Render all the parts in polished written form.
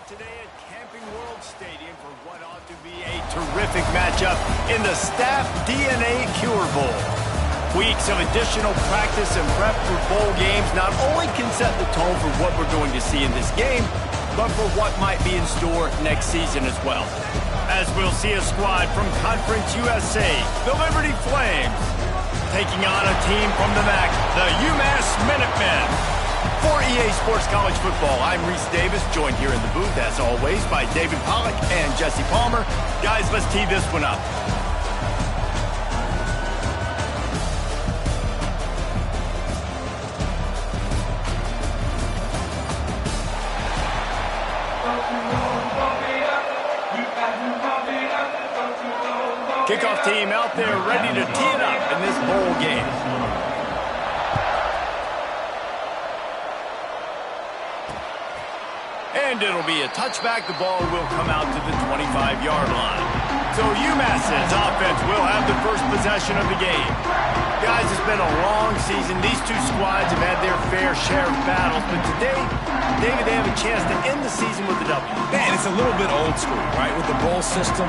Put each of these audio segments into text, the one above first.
today at Camping World Stadium for what ought to be a terrific matchup in the Staff DNA Cure Bowl. Weeks of additional practice and prep for bowl games not only can set the tone for what we're going to see in this game, but for what might be in store next season as well. As we'll see a squad from Conference USA, the Liberty Flames, taking on a team from the MAC, the UMass Minutemen. For EA Sports College Football, I'm Reese Davis, joined here in the booth, as always, by David Pollack and Jesse Palmer. Guys, let's tee this one up. Kickoff team out there ready to tee it up in this bowl game. And it'll be a touchback. The ball will come out to the 25-yard line. So UMass's offense will have the first possession of the game. Guys, it's been a long season. These two squads have had their fair share of battles, but today, David, they have a chance to end the season with a W. Man, it's a little bit old school, right? With the bowl system,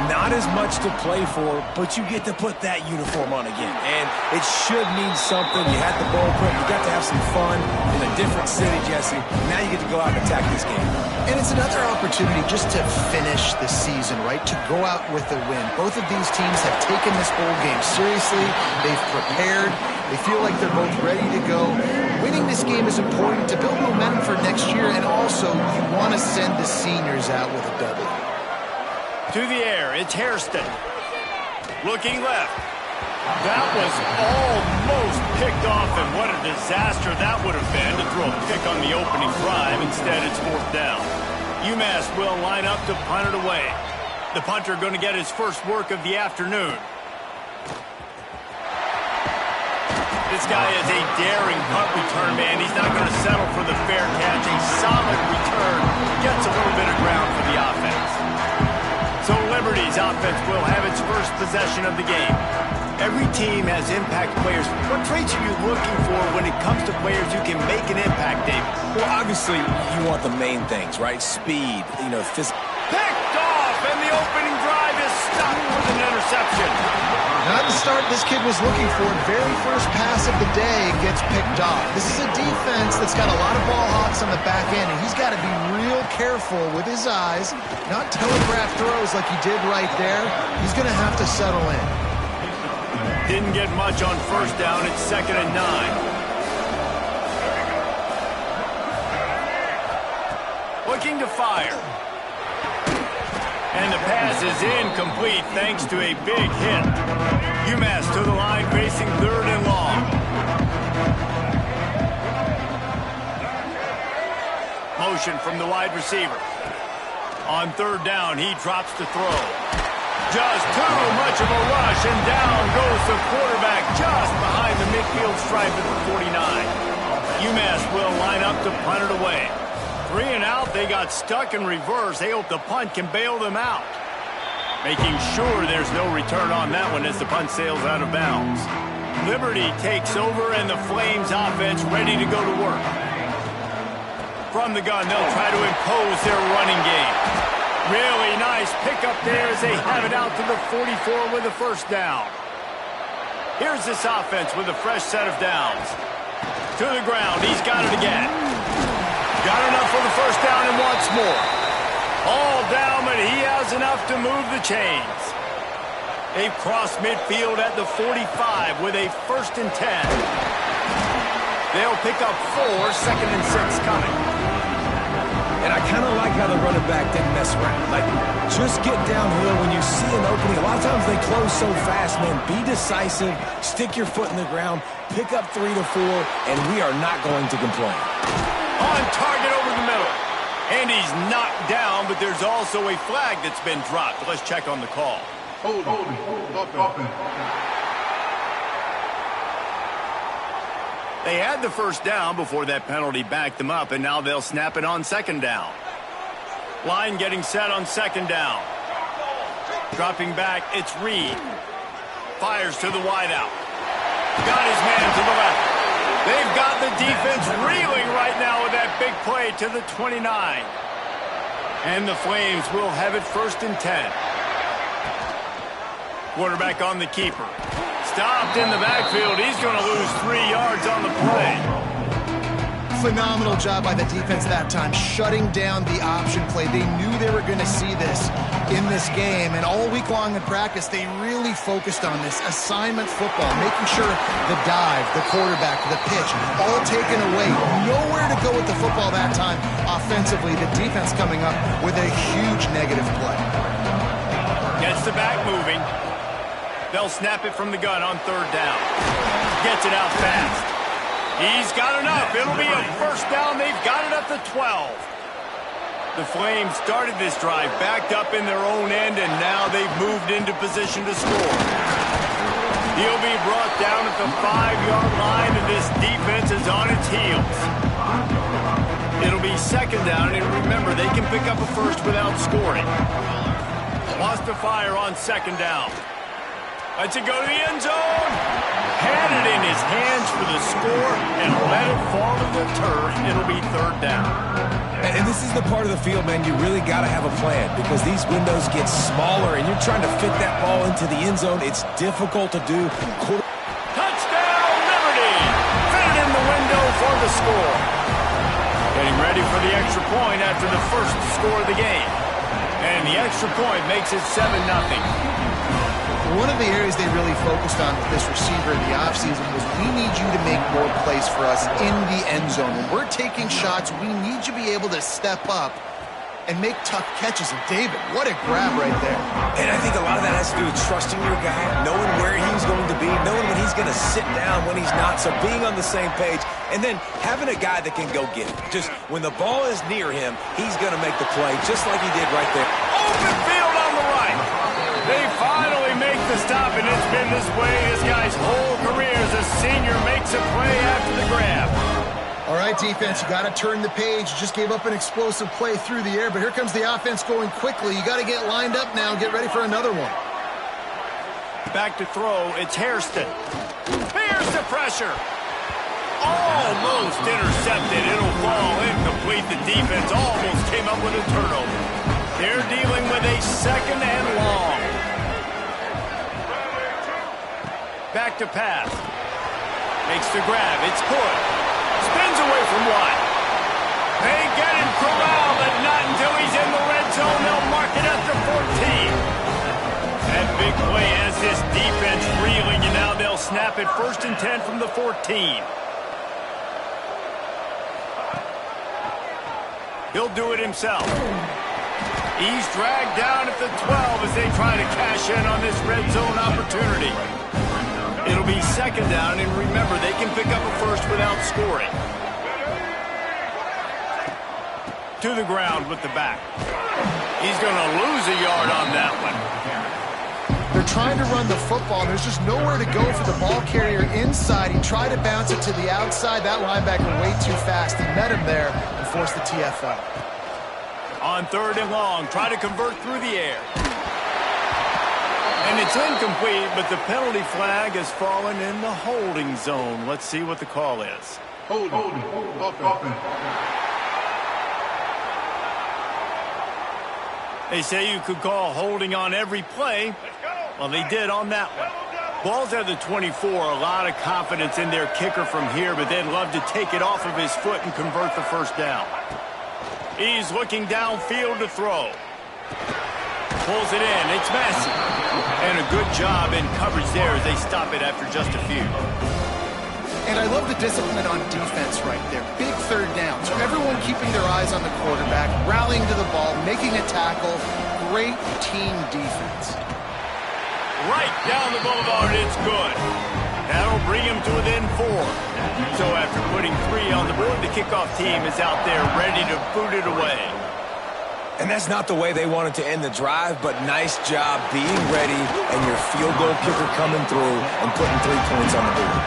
not as much to play for, but you get to put that uniform on again. And it should mean something. You had the bowl prep. You got to have some fun in a different city, Jesse. Now you get to go out and attack this game. And it's another opportunity just to finish the season, right? To go out with a win. Both of these teams have taken this bowl game seriously. They've prepared. They feel like they're both ready to go. Winning this game is important to build momentum for next year, and also you want to send the seniors out with a W. To the air, it's Hairston. Looking left. That was almost picked off, and what a disaster that would have been to throw a pick on the opening drive. Instead, it's fourth down. UMass will line up to punt it away. The punter going to get his first work of the afternoon. This guy is a daring punt return man. He's not going to settle for the fair catch. A solid return gets a little bit of ground for the offense. So Liberty's offense will have its first possession of the game. Every team has impact players. What traits are you looking for when it comes to players who can make an impact, David? Well, obviously, you want the main things, right? Speed, Picked off, and the opening drive is stopped with an interception. Not the start this kid was looking for. Very first pass of the day gets picked off. This is a defense that's got a lot of ball hawks on the back end, and he's got to be real careful with his eyes, not telegraph throws like he did right there. He's going to have to settle in. Didn't get much on first down. It's 2nd and 9. Looking to fire. And the pass is incomplete thanks to a big hit. UMass to the line facing 3rd and long. Motion from the wide receiver. On 3rd down, he drops to throw. Just too much of a rush, and down goes the quarterback just behind the midfield stripe at the 49. UMass will line up to punt it away. 3 and out, they got stuck in reverse. They hope the punt can bail them out. Making sure there's no return on that one as the punt sails out of bounds. Liberty takes over, and the Flames offense ready to go to work. From the gun, they'll try to impose their running game. Really nice pickup there as they have it out to the 44 with a first down. Here's this offense with a fresh set of downs. To the ground, he's got it again. Got enough for the first down and wants more. All down, but he has enough to move the chains. They've crossed midfield at the 45 with a 1st and 10. They'll pick up 4, 2nd and 6 coming. And I kind of like how the running back didn't mess around. Like, just get downhill when you see an opening. A lot of times they close so fast, man. Be decisive, stick your foot in the ground, pick up 3 to 4, and we are not going to complain. On target over the middle. And he's knocked down, but there's also a flag that's been dropped. Let's check on the call. Hold. They had the first down before that penalty backed them up, and now they'll snap it on 2nd down. Line getting set on 2nd down. Dropping back, it's Reed. Fires to the wideout. Got his man to the left. They've got the defense reeling right now with that big play to the 29. And the Flames will have it 1st and 10. Quarterback on the keeper. Stopped in the backfield. He's going to lose 3 yards on the play. Phenomenal job by the defense that time, shutting down the option play. They knew they were going to see this in this game, and all week long in practice, they really focused on this assignment football, making sure the dive, the quarterback, the pitch, all taken away. Nowhere to go with the football that time offensively. The defense coming up with a huge negative play. Gets the back moving. They'll snap it from the gun on 3rd down. Gets it out fast. He's got enough. It'll be a 1st down. They've got it up to 12. The Flames started this drive backed up in their own end, and now they've moved into position to score. He'll be brought down at the 5-yard line, and this defense is on its heels. It'll be 2nd down, and remember, they can pick up a 1st without scoring. Lost to fire on 2nd down. Lets it go to the end zone. Had it in his hands for the score and let it fall to the turf. It'll be 3rd down. And this is the part of the field, man, you really got to have a plan because these windows get smaller and you're trying to fit that ball into the end zone. It's difficult to do. Touchdown, Liberty! Fit it in the window for the score. Getting ready for the extra point after the 1st score of the game. And the extra point makes it 7-0. One of the areas they really focused on with this receiver in the offseason was we need you to make more plays for us in the end zone. When we're taking shots, we need you to be able to step up and make tough catches. And David, what a grab right there. And I think a lot of that has to do with trusting your guy, knowing where he's going to be, knowing when he's going to sit down, when he's not. So being on the same page, and then having a guy that can go get it. Just when the ball is near him, he's going to make the play just like he did right there. Open field on the right. They finally make the stop, and it's been this way this guy's whole career as a senior makes a play after the grab. All right, defense, you got to turn the page. You just gave up an explosive play through the air, but here comes the offense going quickly. You got to get lined up now and get ready for another one. Back to throw, it's Hairston. Here's the pressure. Almost intercepted. It'll fall incomplete. The defense almost came up with a turnover. They're dealing with a 2nd and long. Back to pass. Makes the grab. It's good. Spins away from Watt. They get him corralled, but not until he's in the red zone. They'll mark it at the 14. That big play has this defense reeling, and now they'll snap it 1st and 10 from the 14. He'll do it himself. He's dragged down at the 12 as they try to cash in on this red zone opportunity. It'll be 2nd down, and remember, they can pick up a 1st without scoring. To the ground with the back. He's going to lose a yard on that one. They're trying to run the football. There's just nowhere to go for the ball carrier inside. He tried to bounce it to the outside. That linebacker way too fast. He met him there and forced the TFL. On 3rd and long, try to convert through the air. And it's incomplete, but the penalty flag has fallen in the holding zone. Let's see what the call is. Holding. They say you could call holding on every play. Well, they did on that one. Ball's at the 24. A lot of confidence in their kicker from here, but they'd love to take it off of his foot and convert the 1st down. He's looking downfield to throw. Pulls it in. It's Massey. And a good job in coverage there as they stop it after just a few. And I love the discipline on defense right there. Big 3rd down. So everyone keeping their eyes on the quarterback, rallying to the ball, making a tackle. Great team defense. Right down the boulevard, it's good. That'll bring him to within 4. So after putting 3 on the board, the kickoff team is out there ready to boot it away. And that's not the way they wanted to end the drive, but nice job being ready and your field goal kicker coming through and putting 3 points on the board.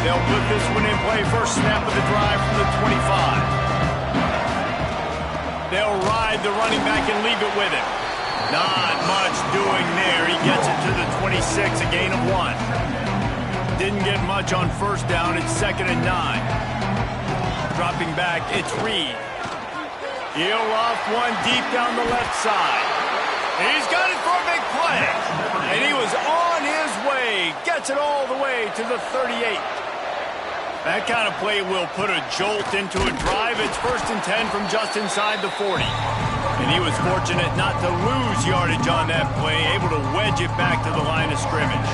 They'll put this one in play. First snap of the drive from the 25. They'll ride the running back and leave it with him. Not much doing there. He gets it to the 26, a gain of 1. Didn't get much on 1st down. It's 2nd and 9. Dropping back, it's Reed. He'll loft one deep down the left side. He's got it for a big play. And he was on his way. Gets it all the way to the 38. That kind of play will put a jolt into a drive. It's 1st and 10 from just inside the 40. And he was fortunate not to lose yardage on that play, able to wedge it back to the line of scrimmage.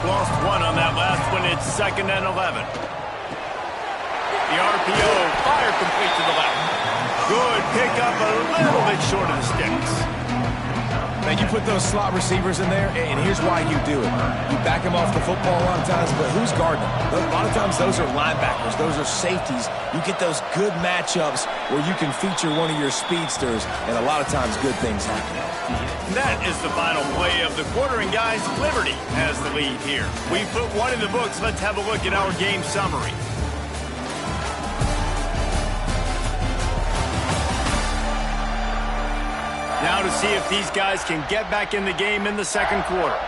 Lost one on that last one. It's 2nd and 11. The RPO fired complete to the left. Good pickup, a little bit short of the sticks. Man, you put those slot receivers in there, and here's why you do it. You back them off the football a lot of times, but who's guarding them? A lot of times those are linebackers. Those are safeties. You get those good matchups where you can feature one of your speedsters, and a lot of times good things happen. That is the final play of the quarter, and guys, Liberty has the lead here. We put one in the books. Let's have a look at our game summary. Now to see if these guys can get back in the game in the second quarter.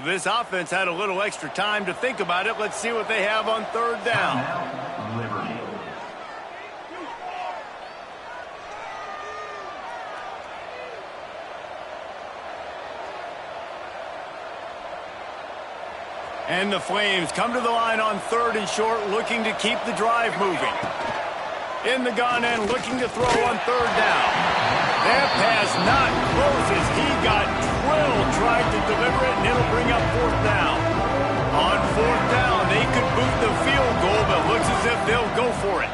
This offense had a little extra time to think about it. Let's see what they have on 3rd down. Liberty. And the Flames come to the line on 3rd and short, looking to keep the drive moving. In the gun and looking to throw on 3rd down. That pass not close as he got drilled, tried to deliver it, and it'll bring up 4th down. On 4th down, they could boot the field goal, but looks as if they'll go for it.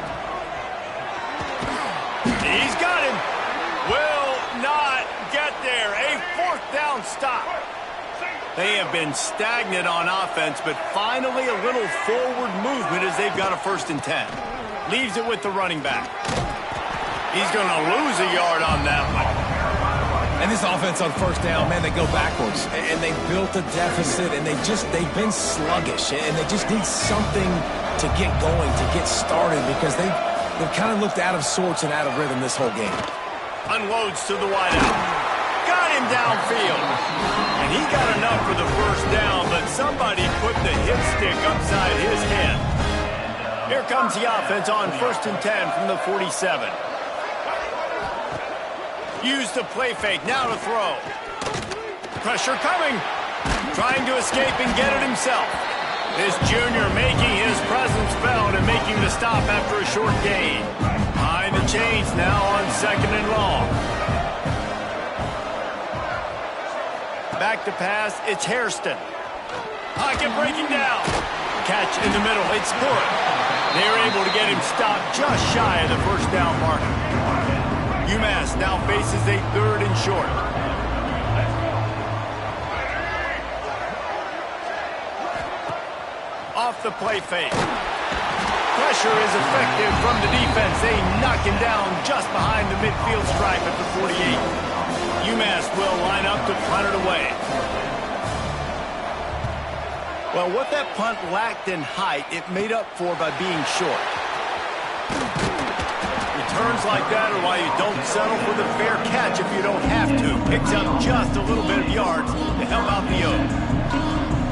He's got him. Will not get there. A 4th down stop. They have been stagnant on offense, but finally a little forward movement as they've got a 1st and 10. Leaves it with the running back. He's going to lose a yard on that one. And this offense on 1st down, man, they go backwards. And they built a deficit, and they've been sluggish. And they just need something to get going, to get started, because they've kind of looked out of sorts and out of rhythm this whole game. Unloads to the wideout. Got him downfield. And he got enough for the 1st down, but somebody put the hit stick upside his head. Here comes the offense on 1st and 10 from the 47. Use the play fake, now to throw. Pressure coming. Trying to escape and get it himself. This junior making his presence felt and making the stop after a short gain. Behind the chains now on 2nd and long. Back to pass, it's Hairston. Pocket breaking down. Catch in the middle, it's good. They're able to get him stopped just shy of the 1st down marker. UMass now faces a 3rd and short. Off the play fake. Pressure is effective from the defense. They knock him down just behind the midfield stripe at the 48. UMass will line up to punt it away. Well, what that punt lacked in height, it made up for by being short. Returns like that are why you don't settle for the fair catch if you don't have to. Picks up just a little bit of yards to help out the Oaks.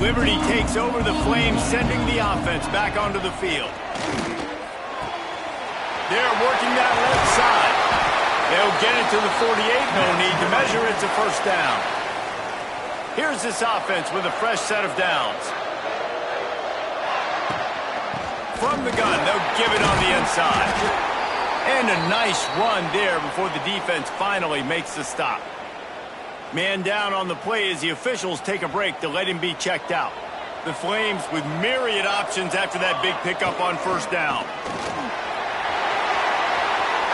Liberty takes over the Flames, sending the offense back onto the field. They're working that left side. They'll get it to the 48. No need to measure. It's a 1st down. Here's this offense with a fresh set of downs. From the gun, they'll give it on the inside. And a nice run there before the defense finally makes the stop. Man down on the play as the officials take a break to let him be checked out. The Flames with myriad options after that big pickup on 1st down.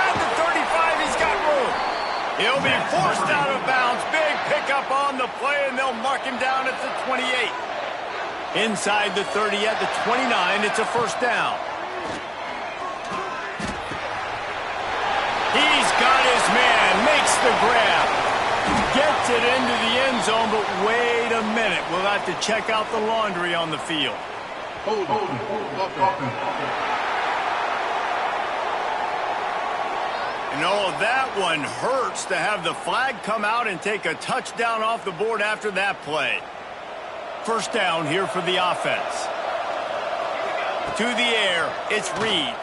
At the 35, he's got room. He'll be forced out of bounds. Big pickup on the play, and they'll mark him down at the 28. Inside the 30 at the 29, it's a 1st down. He's got his man, makes the grab. Gets it into the end zone, but wait a minute. minute. We'll have to check out the laundry on the field. And oh, that one hurts to have the flag come out and take a touchdown off the board after that play. First down here for the offense. To the air, it's Reed.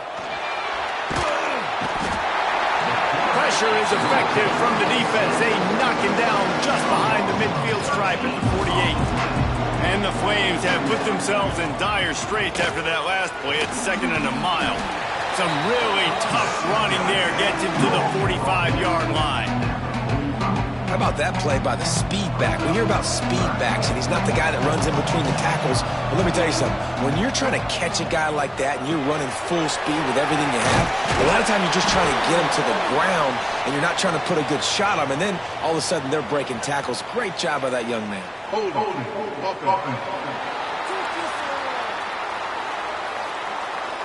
Pressure is effective from the defense. They knock him down just behind the midfield stripe at the 48. And the Flames have put themselves in dire straits after that last play. It's 2nd and a mile. Some really tough running there gets him to the 45-yard line. How about that play by the speed back? We hear about speed backs, and he's not the guy that runs in between the tackles. But let me tell you something. When you're trying to catch a guy like that and you're running full speed with everything you have, a lot of times you're just trying to get him to the ground, and you're not trying to put a good shot on him, and then all of a sudden they're breaking tackles. Great job by that young man.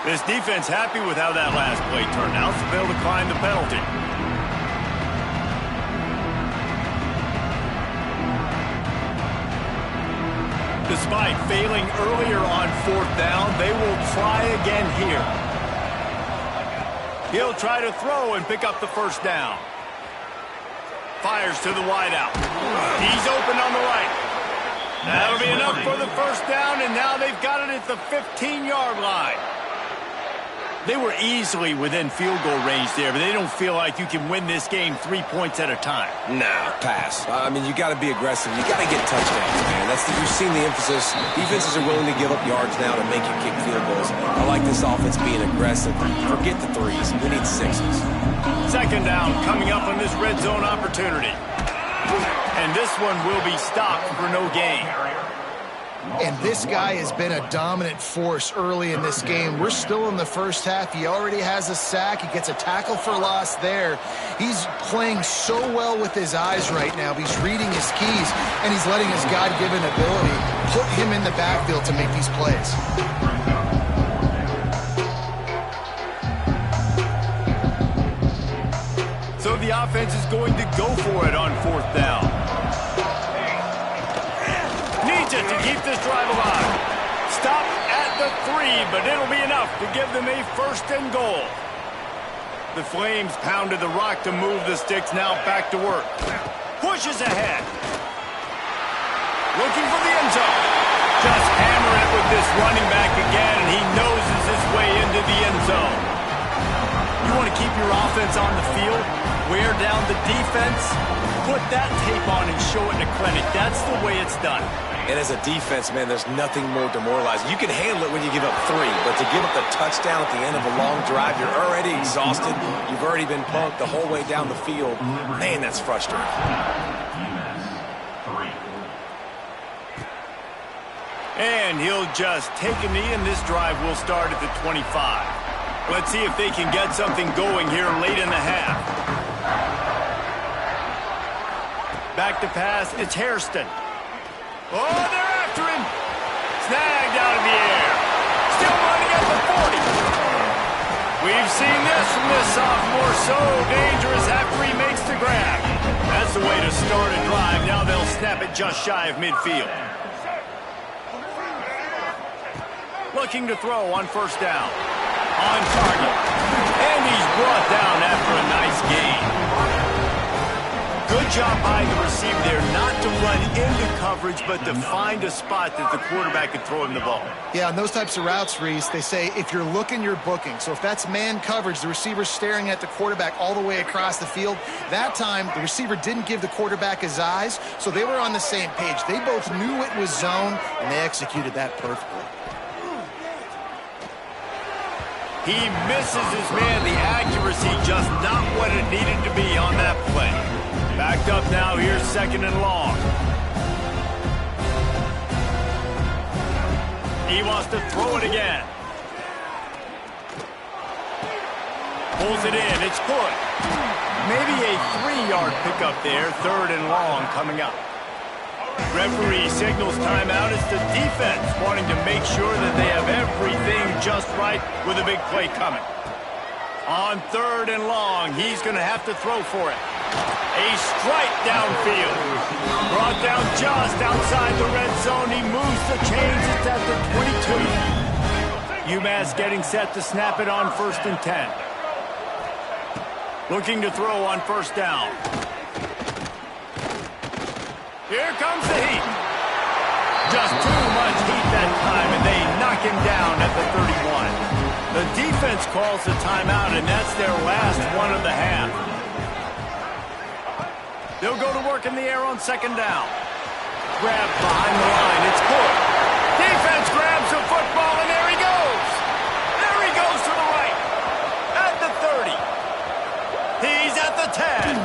This defense happy with how that last play turned out, so they'll decline the penalty. Despite failing earlier on 4th down, they will try again here. He'll try to throw and pick up the first down. Fires to the wideout. He's open on the right. That'll be enough for the first down, and now they've got it at the 15-yard line. They were easily within field goal range there, but they don't feel like you can win this game 3 points at a time. Nah, pass. I mean, you got to be aggressive. You got to get touchdowns, man. You've seen the emphasis. Defenses are willing to give up yards now to make you kick field goals. I like this offense being aggressive. Forget the threes. We need 6s. 2nd down coming up on this red zone opportunity. And this one will be stopped for no gain. And this guy has been a dominant force early in this game. We're still in the first half. He already has a sack. He gets a tackle for loss there. He's playing so well with his eyes right now. He's reading his keys, and he's letting his God-given ability put him in the backfield to make these plays. So the offense is going to go for it on 4th down. Needs it to keep this drive alive. Stop at the 3, but it'll be enough to give them a 1st and goal. The Flames pounded the rock to move the sticks, now back to work. Pushes ahead. Looking for the end zone. Just hammering it with this running back again, and he noses his way into the end zone. You want to keep your offense on the field? Wear down the defense? Put that tape on and show it in a clinic. That's the way it's done. And as a defense, man, there's nothing more demoralizing. You can handle it when you give up 3, but to give up the touchdown at the end of a long drive, you're already exhausted. You've already been punked the whole way down the field. Man, that's frustrating. And he'll just take a knee, and this drive will start at the 25. Let's see if they can get something going here late in the half. Back to pass, it's Hairston. Oh, they're after him. Snagged out of the air. Still running at the 40. We've seen this from this sophomore. So dangerous after he makes the grab. That's the way to start a drive. Now they'll snap it just shy of midfield. Looking to throw on 1st down. On target. And he's brought down after a nice gain. Good job by the receiver there, not to run into coverage, but to find a spot that the quarterback can throw him the ball. Yeah, on those types of routes, Reese, they say if you're looking, you're booking. So if that's man coverage, the receiver's staring at the quarterback all the way across the field. That time, the receiver didn't give the quarterback his eyes, so they were on the same page. They both knew it was zone, and they executed that perfectly. He misses his man. The accuracy just not what it needed to be on that play. Backed up now, here's 2nd and long. He wants to throw it again. Pulls it in, it's good. Maybe a 3-yard pickup there, 3rd and long coming up. Referee signals timeout. It's the defense wanting to make sure that they have everything just right with a big play coming. On 3rd and long, he's going to have to throw for it. A strike downfield. Brought down just outside the red zone. He moves the chains. It's at the 22. UMass getting set to snap it on 1st and 10. Looking to throw on 1st down. Here comes the heat. Just too much heat that time, and they knock him down at the 31. The defense calls the timeout, and that's their last one of the half. They'll go to work in the air on 2nd down. Grab behind the line. It's good. Defense grabs the football, and there he goes. There he goes to the right. At the 30. He's at the 10.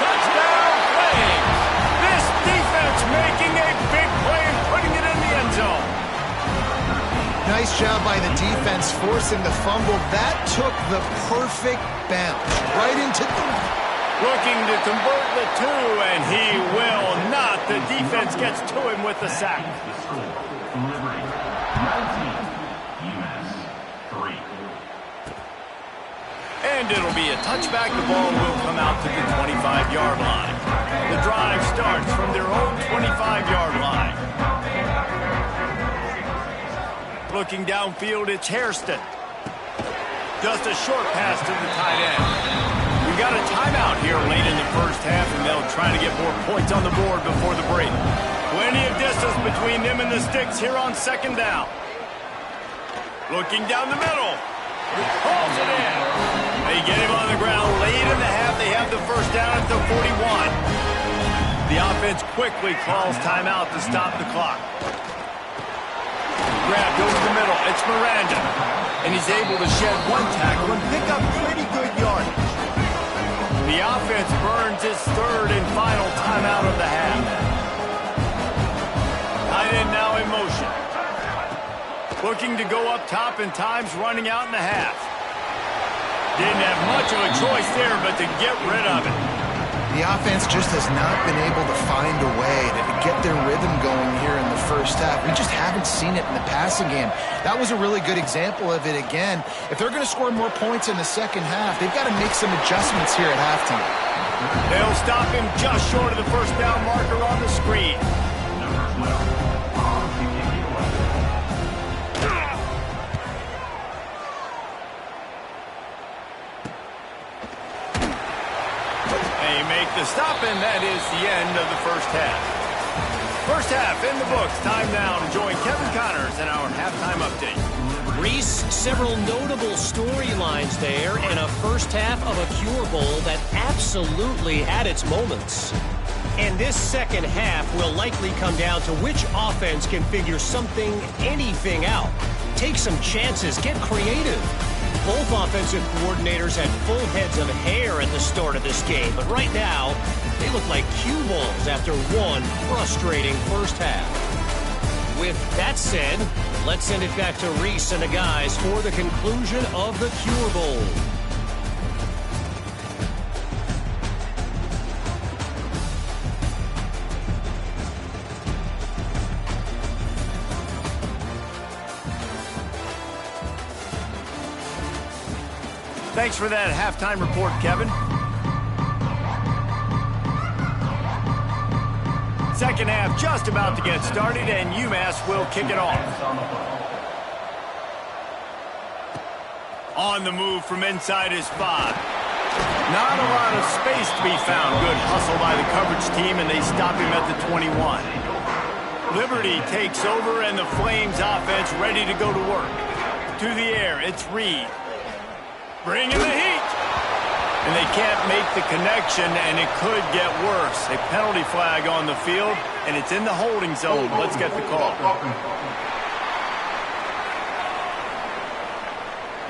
Touchdown, Flames. This defense making a big play and putting it in the end zone. Nice job by the defense forcing the fumble. That took the perfect bounce right into the... Looking to convert the 2, and he will not. The defense gets to him with the sack. And it'll be a touchback. The ball will come out to the 25-yard line. The drive starts from their own 25-yard line. Looking downfield, it's Hairston. Just a short pass to the tight end. We got a timeout here late in the first half, and they'll try to get more points on the board before the break. Plenty of distance between them and the sticks here on 2nd down. Looking down the middle. Pulls it in. They get him on the ground late in the half. They have the 1st down at the 41. The offense quickly calls timeout to stop the clock. Grabbed over the middle. It's Miranda. And he's able to shed 1 tackle and pick up pretty good yardage. The offense burns its 3rd and final timeout of the half. Tight end now in motion. Looking to go up top, and time's running out in the half. Didn't have much of a choice there but to get rid of it. The offense just has not been able to find a way to get their rhythm going here in the first half. We just haven't seen it in the passing game. That was a really good example of it again. If they're going to score more points in the second half, they've got to make some adjustments here at halftime. They'll stop him just short of the 1st down marker on the screen. They make the stop, and that is the end of the first half. First half in the books. Time now to join Kevin Connors in our halftime update. Reese, several notable storylines there, and a first half of a Cure Bowl that absolutely had its moments. And this second half will likely come down to which offense can figure something, anything out. Take some chances, get creative. Both offensive coordinators had full heads of hair at the start of this game, but right now, they look like cue balls after one frustrating first half. With that said, let's send it back to Reese and the guys for the conclusion of the Cure Bowl. Thanks for that halftime report, Kevin. Second half just about to get started, and UMass will kick it off. On the move from inside his 5. Not a lot of space to be found. Good hustle by the coverage team, and they stop him at the 21. Liberty takes over, and the Flames offense ready to go to work. To the air, it's Reed. Bringing the heat. And they can't make the connection, and it could get worse. A penalty flag on the field, and it's in the holding zone. Let's get the call.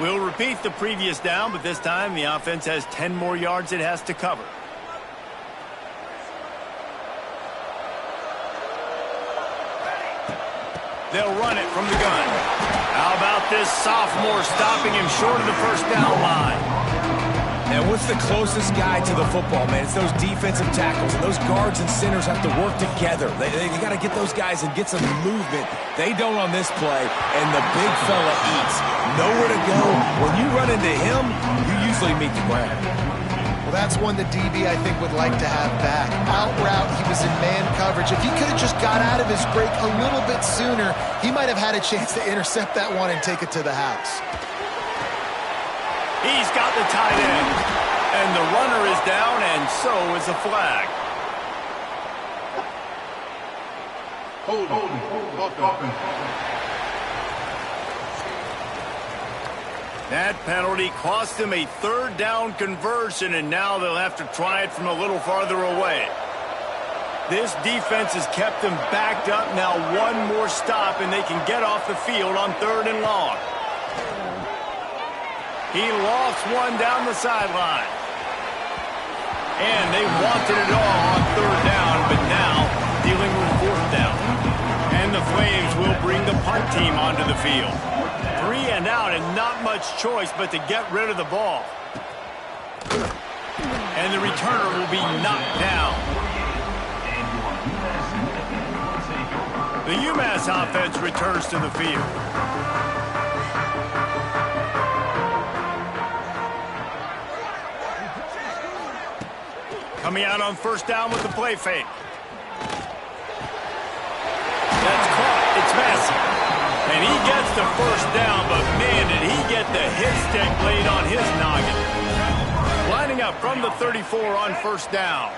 We'll repeat the previous down, but this time the offense has 10 more yards it has to cover. They'll run it from the gun. How about this sophomore stopping him short of the first down line? And what's the closest guy to the football, man? It's those defensive tackles, and those guards and centers have to work together. They got to get those guys and get some movement. They don't on this play, and the big fella eats. Nowhere to go. When you run into him, you usually meet the ground. Well, that's one the DB, I think, would like to have back. Out route, he was in man coverage. If he could have just got out of his break a little bit sooner, he might have had a chance to intercept that one and take it to the house. He's got the tight end. And the runner is down, and so is a flag. That penalty cost him a third down conversion, and now they'll have to try it from a little farther away. This defense has kept them backed up. Now one more stop, and they can get off the field on 3rd and long. He lofts one down the sideline. And they wanted it all on 3rd down, but now dealing with 4th down. And the Flames will bring the punt team onto the field. 3 and out, and not much choice but to get rid of the ball. And the returner will be knocked down. The UMass offense returns to the field. Coming out on 1st down with the play fake. That's caught. It's Massey. And he gets the 1st down, but man, did he get the hit stick laid on his noggin. Lining up from the 34 on 1st down.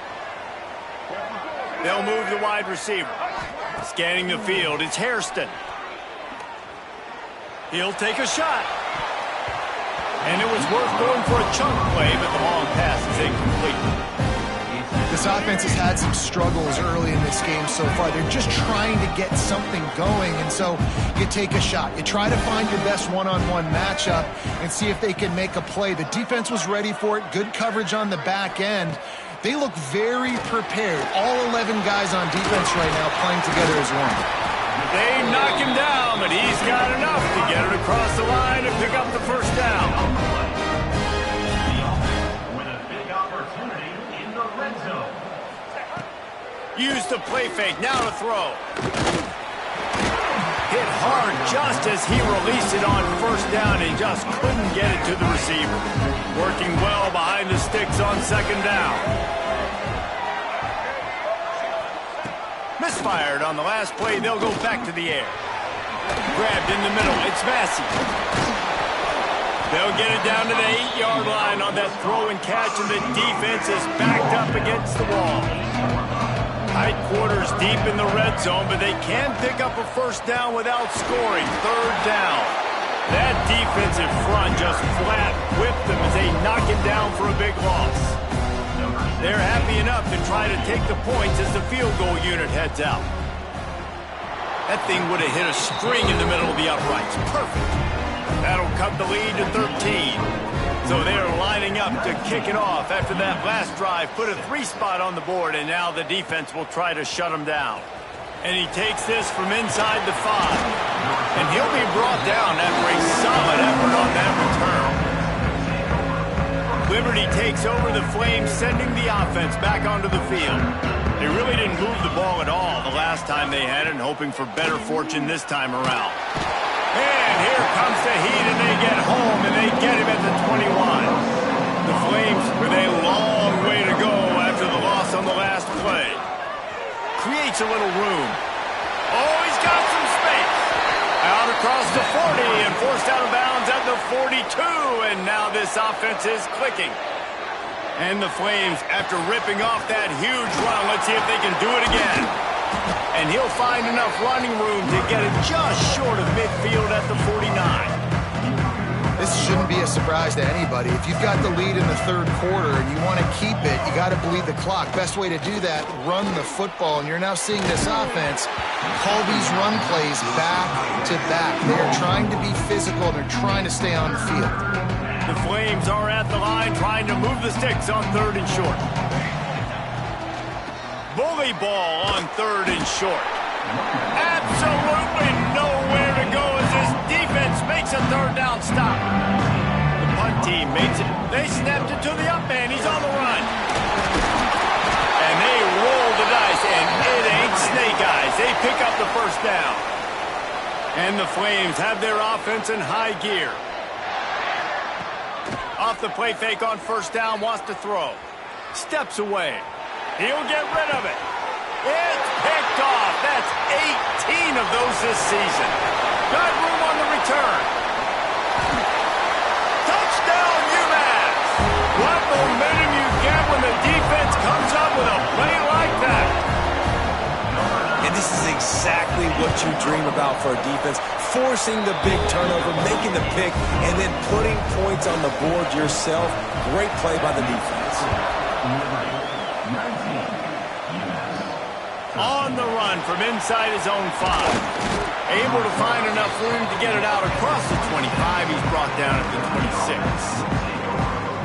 They'll move the wide receiver. Scanning the field, it's Hairston. He'll take a shot. And it was worth going for a chunk play, but the long pass is incomplete. This offense has had some struggles early in this game so far. They're just trying to get something going, and so you take a shot. You try to find your best one-on-one matchup and see if they can make a play. The defense was ready for it. Good coverage on the back end. They look very prepared. All 11 guys on defense right now playing together as one. They knock him down, but he's got enough to get it across the line and pick up the 1st down. With a big opportunity in the red zone. Use the play fake, now to throw. Hit hard just as he released it on 1st down. He just couldn't get it to the receiver. Working well behind the sticks on 2nd down. Misfired on the last play. They'll go back to the air. Grabbed in the middle. It's Massey. They'll get it down to the 8-yard line on that throw and catch, and the defense is backed up against the wall. Tight quarters deep in the red zone, but they can pick up a 1st down without scoring. 3rd down. That defensive front just flat whipped them as they knock him down for a big loss. They're happy enough to try to take the points as the field goal unit heads out. That thing would have hit a string in the middle of the uprights. Perfect. That'll cut the lead to 13. So they're lining up to kick it off after that last drive. Put a 3-spot on the board, and now the defense will try to shut him down. And he takes this from inside the 5. And he'll be brought down after a solid effort on that return. Liberty takes over the Flames, sending the offense back onto the field. They really didn't move the ball at all the last time they had it, and hoping for better fortune this time around. And here comes the heat, and they get home, and they get him at the 21. The Flames with a long way to go after the loss on the last play. Creates a little room. Oh, he's got some space. Out across the 40 and forced out of bounds at the 42, and now this offense is clicking. And the Flames, after ripping off that huge run, let's see if they can do it again. And he'll find enough running room to get it just short of midfield at the 49. This shouldn't be a surprise to anybody. If you've got the lead in the 3rd quarter and you want to keep it, you got to bleed the clock. Best way to do that, run the football. And you're now seeing this offense call these run plays back to back. They're trying to be physical. They're trying to stay on the field. The Flames are at the line trying to move the sticks on 3rd and short. Bully ball on 3rd and short. Absolutely nowhere to go as this defense makes a 3rd down stop. The punt team makes it. They snapped it to the up man. He's on the run. And they roll the dice, and it ain't snake eyes. They pick up the 1st down. And the Flames have their offense in high gear. Off the play fake on first down, wants to throw. Steps away. He'll get rid of it. It's picked off. That's 18 of those this season. Got room on the return. Touchdown, UMass. What momentum you get when the defense comes up with a play like that. And this is exactly what you dream about for a defense. Forcing the big turnover, making the pick, and then putting points on the board yourself. Great play by the defense. On the run from inside his own 5. Able to find enough room to get it out across the 25. He's brought down at the 26.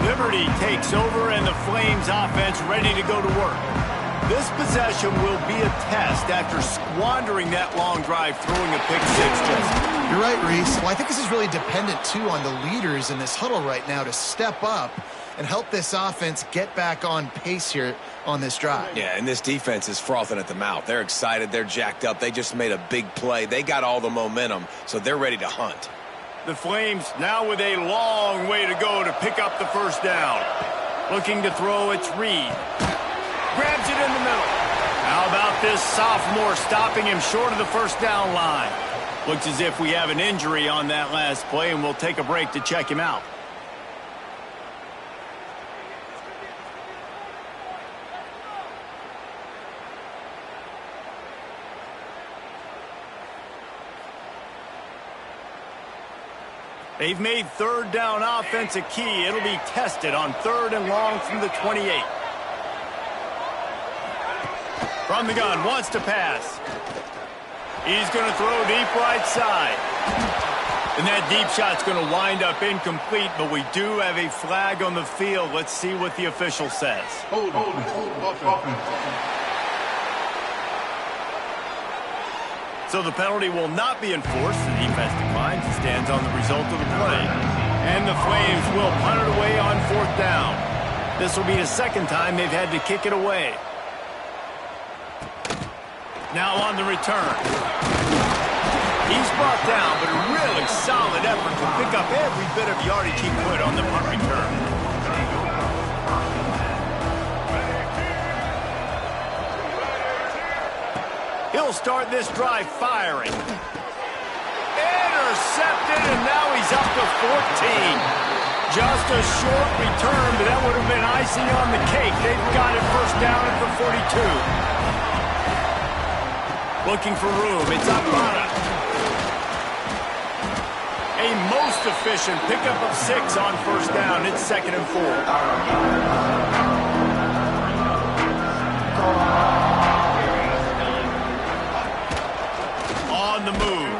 Liberty takes over, and the Flames offense ready to go to work. This possession will be a test after squandering that long drive, throwing a pick 6, Jesse. You're right, Reese. Well, I think this is really dependent, too, on the leaders in this huddle right now to step up and help this offense get back on pace here on this drive. Yeah, and this defense is frothing at the mouth. They're excited. They're jacked up. They just made a big play. They got all the momentum, so they're ready to hunt. The Flames now with a long way to go to pick up the first down. Looking to throw, it's Reed. Grabs it in the middle. How about this sophomore stopping him short of the first down line? Looks as if we have an injury on that last play, and we'll take a break to check him out. They've made third down offense a key. It'll be tested on 3rd and long from the 28. From the gun, wants to pass. He's going to throw deep right side. And that deep shot's going to wind up incomplete, but we do have a flag on the field. Let's see what the official says. Hold. So the penalty will not be enforced. The defense declines and stands on the result of the play. And the Flames will punt it away on 4th down. This will be the second time they've had to kick it away. Now on the return. He's brought down, but a really solid effort to pick up every bit of yardage he could on the punt return. He'll start this drive firing. Intercepted, and now he's up to 14. Just a short return, but that would have been icing on the cake. They've got it first down at the 42. Looking for room. It's Akbara. A most efficient pickup of 6 on first down. It's 2nd and 4. On the move.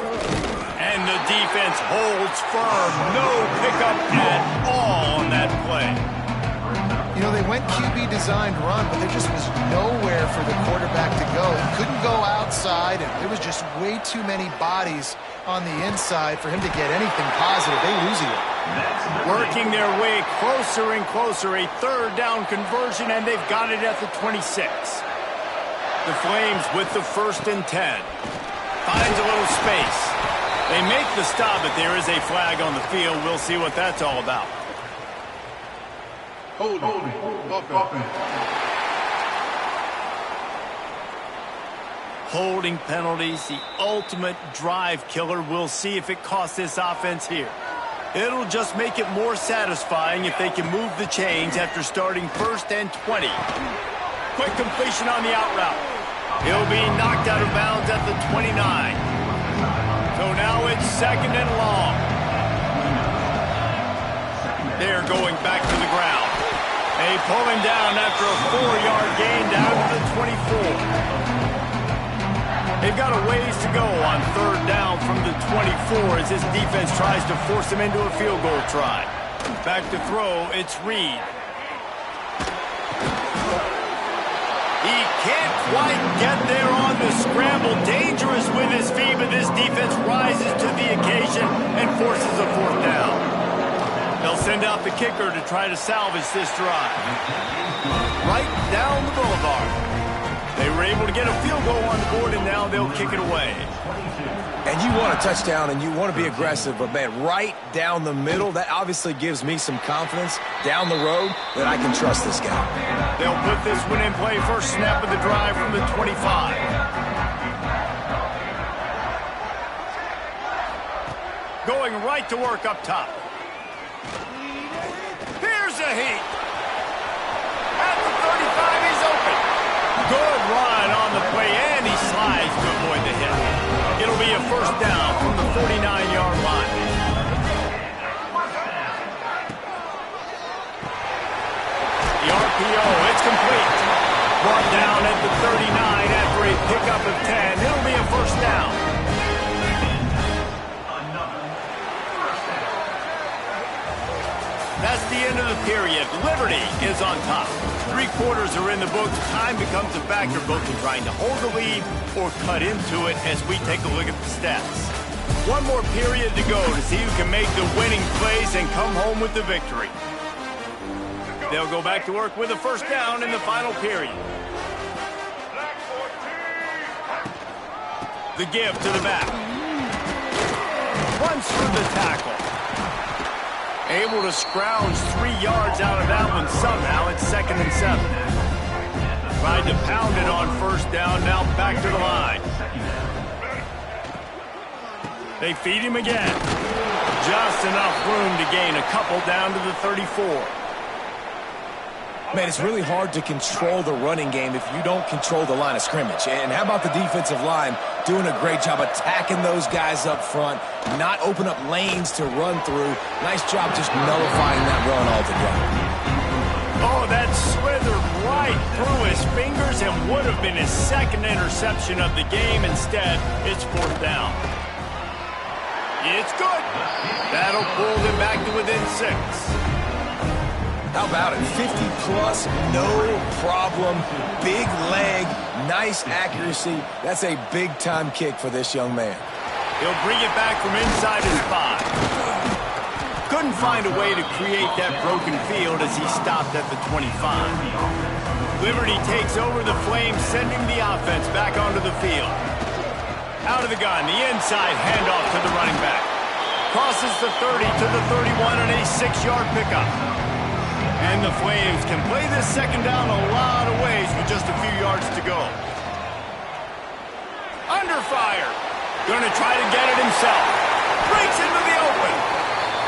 And the defense holds firm. No pickup at all on that play. You know, they went QB designed run, but there just was nowhere for the quarterback to go. He couldn't go outside, and there was just way too many bodies on the inside for him to get anything positive. They lose it. Working their way closer and closer. A 3rd down conversion, and they've got it at the 26. The Flames with the 1st and 10. Finds a little space. They make the stop, but there is a flag on the field. We'll see what that's all about. Holding penalties, the ultimate drive killer. We'll see if it costs this offense here. It'll just make it more satisfying if they can move the chains after starting 1st and 20. Quick completion on the out route. He'll be knocked out of bounds at the 29. So now it's 2nd and long. They're going back to the ground. They pull him down after a 4-yard gain down to the 24. They've got a ways to go on 3rd down from the 24 as this defense tries to force him into a field goal try. Back to throw, it's Reed. He can't quite get there on the scramble. Dangerous with his feet, but this defense rises to the occasion and forces a 4th down. They'll send out the kicker to try to salvage this drive. Right down the boulevard. They were able to get a field goal on the board, and now they'll kick it away. And And you want a touchdown and you want to be aggressive, but, man, right down the middle, that obviously gives me some confidence down the road that I can trust this guy. They'll put this one in play. First snap of the drive from the 25. Going right to work up top. Here's a heat. At the 35, he's open. Good run on the play, and he slides to avoid the hit. It'll be a first down from the 49-yard line. The RPO, it's complete. Brought down at the 39 after a pickup of 10. It'll be a first down. That's the end of the period. Liberty is on top. 3 quarters are in the books. Time becomes a factor both in trying to hold the lead or cut into it as we take a look at the stats. One more period to go to see who can make the winning plays and come home with the victory. They'll go back to work with a first down in the final period. The give to the back. Runs through the tackle. Able to scrounge 3 yards out of that one somehow. It's 2nd and 7. Tried to pound it on first down. Now back to the line. They feed him again. Just enough room to gain a couple down to the 34. Man, it's really hard to control the running game if you don't control the line of scrimmage. And how about the defensive line doing a great job attacking those guys up front, not open up lanes to run through. Nice job just nullifying that run altogether. Oh, that slithered right through his fingers and would have been his 2nd interception of the game. Instead, it's 4th down. It's good. That'll pull them back to within 6. How about it? 50-plus, no problem. Big leg, nice accuracy. That's a big-time kick for this young man. He'll bring it back from inside his 5. Couldn't find a way to create that broken field as he stopped at the 25. Liberty takes over the Flames, sending the offense back onto the field. Out of the gun, the inside handoff to the running back. Crosses the 30 to the 31 on a 6-yard pickup. And the Flames can play this second down a lot of ways with just a few yards to go. Under fire. Going to try to get it himself. Breaks into the open.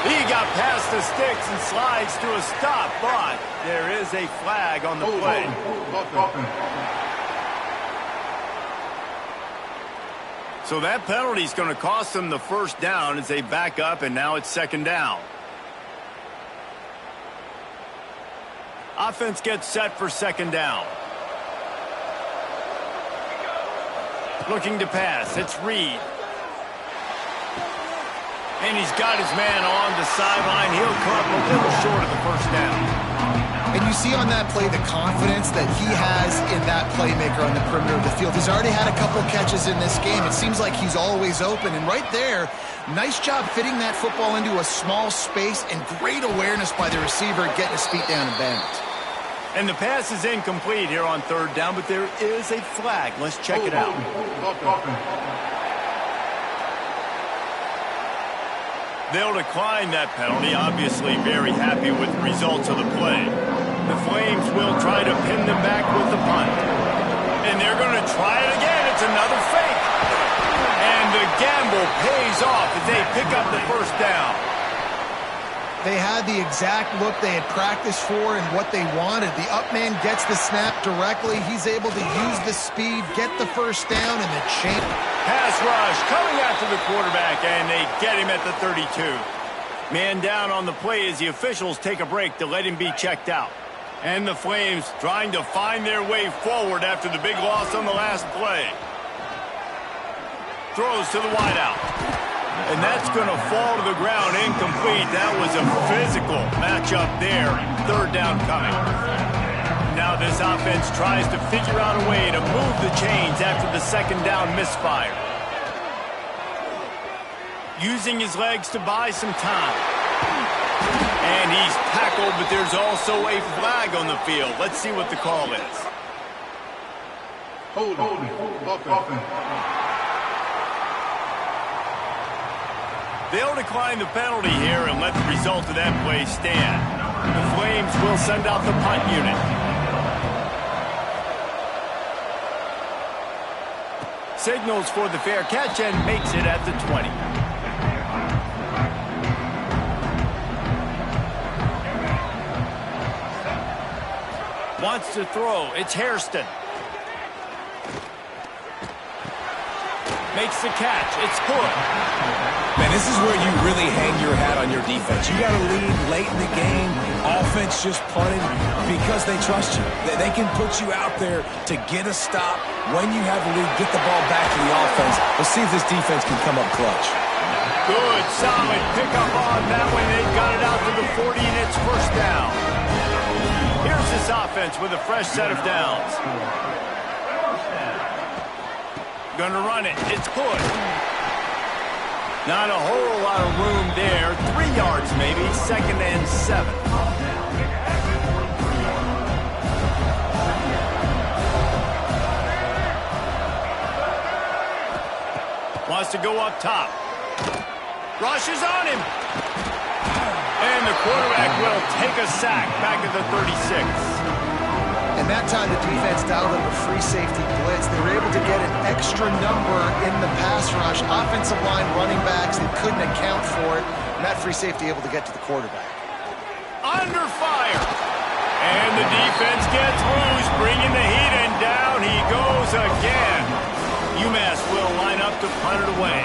He got past the sticks and slides to a stop, but there is a flag on the play. So that penalty is going to cost them the first down as they back up, and now it's 2nd down. Offense gets set for 2nd down. Looking to pass. It's Reed. And he's got his man on the sideline. He'll come up a little short of the first down. And you see on that play the confidence that he has in that playmaker on the perimeter of the field. He's already had a couple catches in this game. It seems like he's always open. And right there, nice job fitting that football into a small space and great awareness by the receiver getting his feet down in bounds. And the pass is incomplete here on 3rd down, but there is a flag. Let's check it out. They'll decline that penalty, obviously very happy with the results of the play. The Flames will try to pin them back with the punt. And they're going to try it again. It's another fake. And the gamble pays off as they pick up the first down. They had the exact look they had practiced for and what they wanted. The up man gets the snap directly. He's able to use the speed, get the first down, and the chain. Pass rush coming after the quarterback, and they get him at the 32. Man down on the play as the officials take a break to let him be checked out. And the Flames trying to find their way forward after the big loss on the last play. Throws to the wideout. And that's going to fall to the ground incomplete. That was a physical matchup there. 3rd down coming. Now this offense tries to figure out a way to move the chains after the 2nd down misfire. Using his legs to buy some time. And he's tackled, but there's also a flag on the field. Let's see what the call is. They'll decline the penalty here and let the result of that play stand. The Flames will send out the punt unit. Signals for the fair catch and makes it at the 20. Wants to throw. It's Hairston. Makes the catch. It's Hood. Man, this is where you really hang your hat on your defense. You got to lead late in the game. Offense just punting because they trust you. They can put you out there to get a stop. When you have a lead, get the ball back to the offense. Let's see if this defense can come up clutch. Good, solid pickup on that one. They got it out to the 40, and it's first down. Here's this offense with a fresh set of downs. Gonna run it. It's Hood. Not a whole lot of room there. 3 yards maybe. 2nd and 7. Wants to go up top. Rush is on him. And the quarterback will take a sack back at the 36. And that time the defense dialed up a free safety blitz. They were able to get an extra number in the pass rush. Offensive line, running backs, they couldn't account for it. And that free safety able to get to the quarterback. Under fire. And the defense gets loose, bringing the heat, and down he goes again. UMass will line up to punt it away.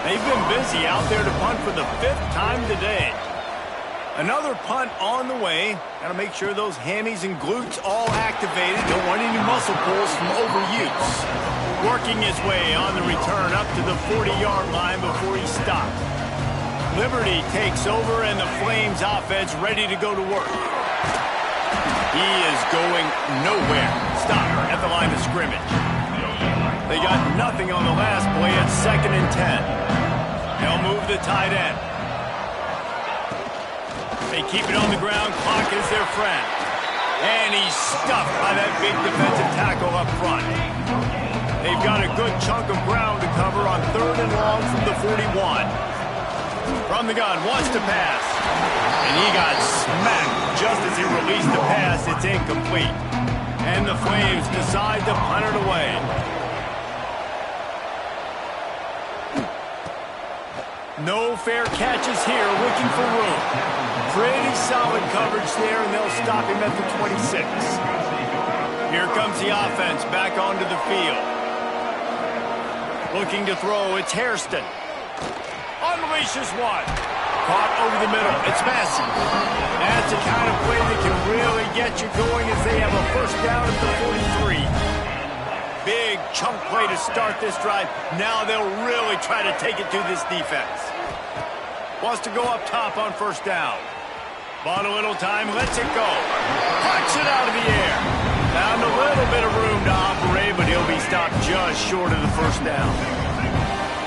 They've been busy out there to punt for the 5th time today. Another punt on the way. Got to make sure those hammies and glutes all activated. Don't want any muscle pulls from overuse. Working his way on the return up to the 40-yard line before he stopped. Liberty takes over and the Flames offense ready to go to work. He is going nowhere. Stop at the line of scrimmage. They got nothing on the last play at 2nd and 10. They'll move the tight end. They keep it on the ground. Clock is their friend. And he's stuffed by that big defensive tackle up front. They've got a good chunk of ground to cover on 3rd and long from the 41. From the gun, wants to pass. And he got smacked just as he released the pass. It's incomplete. And the Flames decide to punt it away. No fair catches here, looking for room. Pretty solid coverage there, and they'll stop him at the 26. Here comes the offense back onto the field. Looking to throw, it's Hairston. Unleashes one. Caught over the middle, it's Massey. That's the kind of play that can really get you going as they have a first down at the 43. Big chunk play to start this drive. Now they'll really try to take it to this defense. Wants to go up top on first down. Bought a little time, lets it go. Punch it out of the air. Found a little bit of room to operate, but he'll be stopped just short of the first down.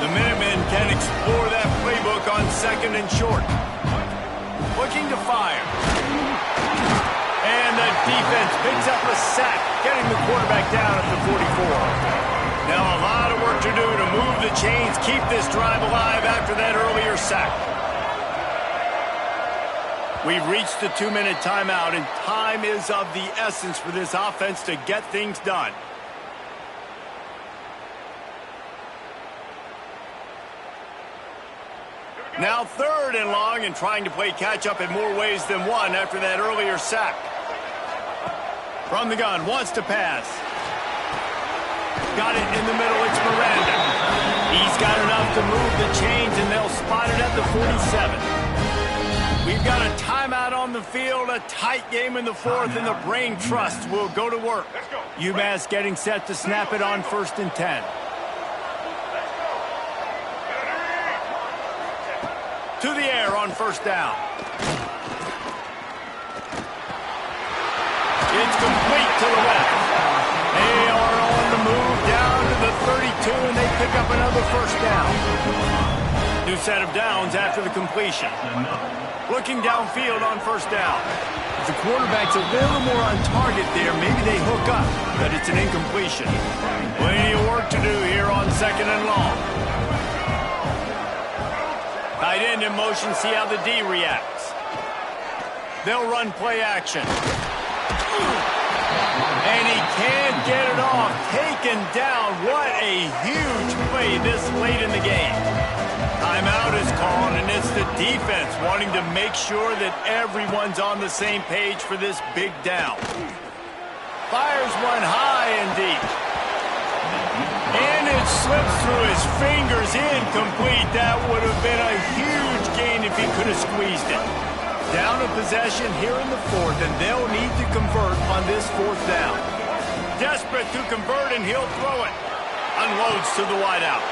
The Minutemen can explore that playbook on 2nd and short. Looking to fire. And the defense picks up a sack, getting the quarterback down at the 44. Now a lot of work to do to move the chains, keep this drive alive after that earlier sack. We've reached the 2-minute timeout, and time is of the essence for this offense to get things done. Now 3rd and long, and trying to play catch-up in more ways than one after that earlier sack. From the gun, wants to pass. Got it in the middle, it's Miranda. He's got enough to move the chains, and they'll spot it at the 47. We've got a timeout on the field, a tight game in the 4th, and the Brain Trust will go to work. UMass getting set to snap it on 1st and 10. To the air on first down. It's complete to the left. They are on the move down to the 32, and they pick up another first down. New set of downs after the completion. Looking downfield on first down. If the quarterback's a little more on target there, maybe they hook up, but it's an incompletion. Plenty of work to do here on 2nd and long. end in motion, see how the D reacts. They'll run play action. And he can't get it off. Taken down. What a huge play this late in the game. Timeout is called, and it's the defense wanting to make sure that everyone's on the same page for this big down. Fires one high and deep. And it slips through his fingers, incomplete. That would have been a huge gain if he could have squeezed it. Down a possession here in the fourth, and they'll need to convert on this fourth down. Desperate to convert, and he'll throw it. Unloads to the wideout.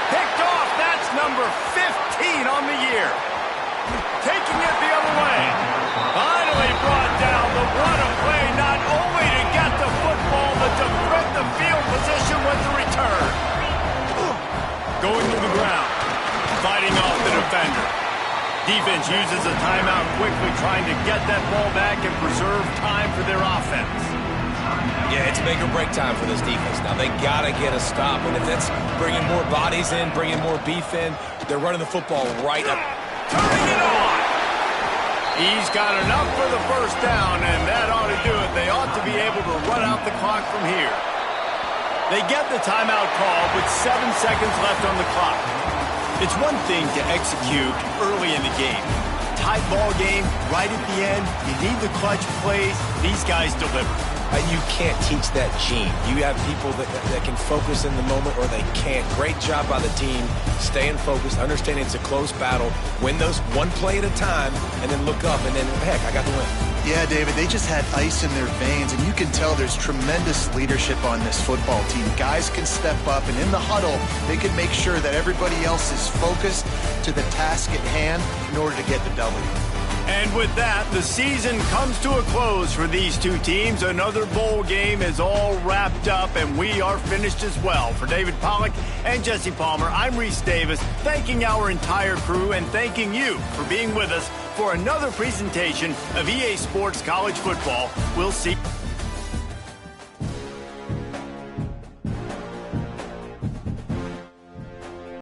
Picked off. That's number 15 on the year. Taking it the other way. Finally brought down. The what a play, not only to get the football, but to thread the field position with the return. Going to the ground. Fighting off the defender. Defense uses a timeout quickly, trying to get that ball back and preserve time for their offense. Yeah, it's make or break time for this defense. Now, they got to get a stop, and if that's bringing more bodies in, bringing more beef in, they're running the football right up. Turning it on! He's got enough for the first down, and that ought to do it. They ought to be able to run out the clock from here. They get the timeout call with 7 seconds left on the clock. It's one thing to execute early in the game. Tight ball game, right at the end. You need the clutch plays. These guys deliver. You can't teach that gene. You have people that can focus in the moment or they can't. Great job by the team, staying focused, understanding it's a close battle, win those one play at a time, and then look up, and then, heck, I got the win. Yeah, David, they just had ice in their veins, and you can tell there's tremendous leadership on this football team. Guys can step up, and in the huddle, they can make sure that everybody else is focused to the task at hand in order to get the W. And with that, the season comes to a close for these two teams. Another bowl game is all wrapped up, and we are finished as well. For David Pollack and Jesse Palmer, I'm Reese Davis, thanking our entire crew and thanking you for being with us for another presentation of EA Sports College Football. We'll see you.